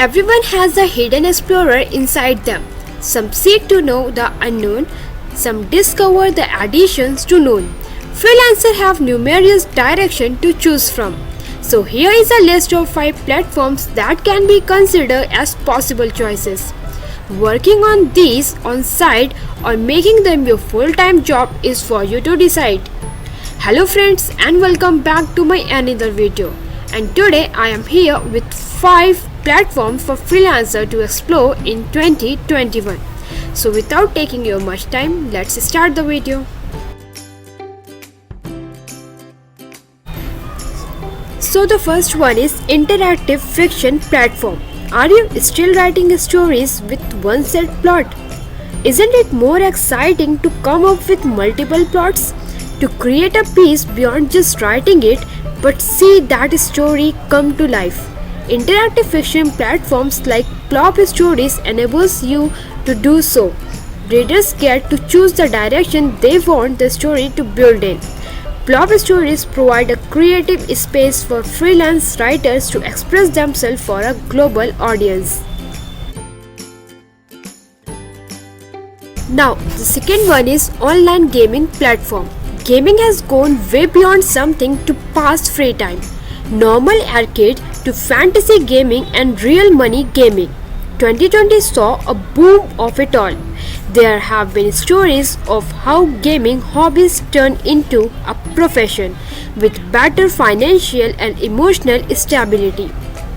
Everyone has a hidden explorer inside them. Some seek to know the unknown, some discover the additions to known. Freelancers have numerous directions to choose from. So here is a list of 5 platforms that can be considered as possible choices. Working on these on side or making them your full-time job is for you to decide. Hello friends and welcome back to my another video. And today I am here with 5 platforms for freelancer to explore in 2021. So without taking your much time, let's start the video. So the first one is interactive fiction platform. Are you still writing stories with one set plot? Isn't it more exciting to come up with multiple plots? To create a piece beyond just writing it, but see that story come to life. Interactive fiction platforms like Plop Stories enables you to do so. Readers get to choose the direction they want the story to build in. Plop Stories provide a creative space for freelance writers to express themselves for a global audience. Now, the second one is online gaming platform. Gaming has gone way beyond something to pass free time. Normal arcade to fantasy gaming and real money gaming. 2020 saw a boom of it all. There have been stories of how gaming hobbies turn into a profession with better financial and emotional stability.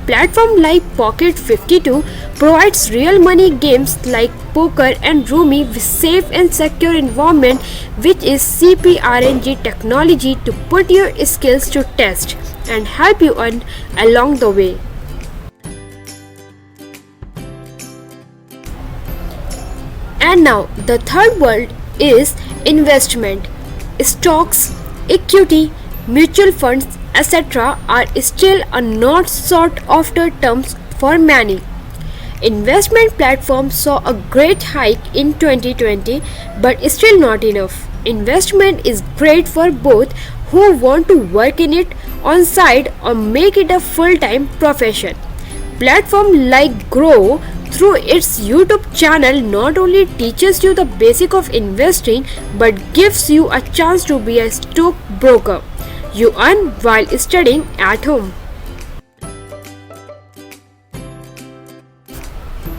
Platforms like Pocket 52 provides real money games like poker and Rummy with safe and secure environment, which is CPRNG technology to put your skills to test and help you earn along the way. And now the third world is investment. Stocks, equity, mutual funds, etc. are still a not sought after terms for many. Investment platforms saw a great hike in 2020, but still not enough. Investment is great for both who want to work in it on side or make it a full-time profession. Platform like Grow through its YouTube channel not only teaches you the basic of investing but gives you a chance to be a stockbroker. You earn while studying at home.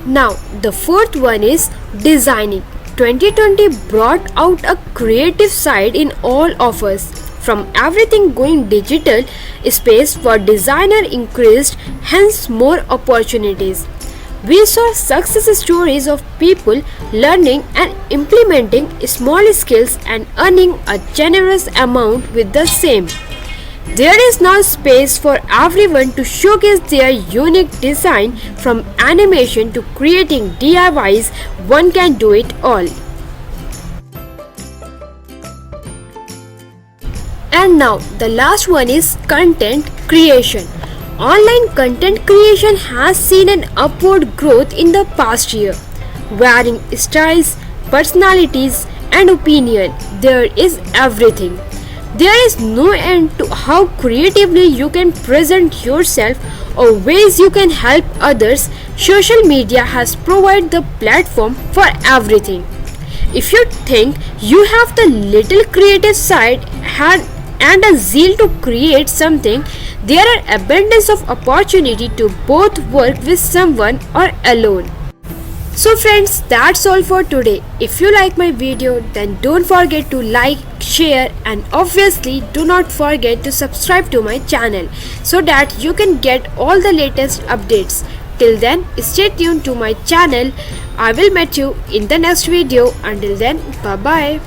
Now the fourth one is designing. 2020 brought out a creative side in all of us. From everything going digital, space for designer increased, hence more opportunities. We saw success stories of people learning and implementing small skills and earning a generous amount with the same. There is now space for everyone to showcase their unique design. From animation to creating DIYs, one can do it all. And now the last one is content creation. Online content creation has seen an upward growth in the past year. Varying styles, personalities and opinion, there is everything. There is no end to how creatively you can present yourself or ways you can help others. Social media has provided the platform for everything. If you think you have the little creative side and a zeal to create something, there are abundance of opportunity to both work with someone or alone. So friends, that's all for today. If you like my video, then don't forget to like, share and obviously do not forget to subscribe to my channel so that you can get all the latest updates. Till then, stay tuned to my channel. I will meet you in the next video. Until then, bye bye.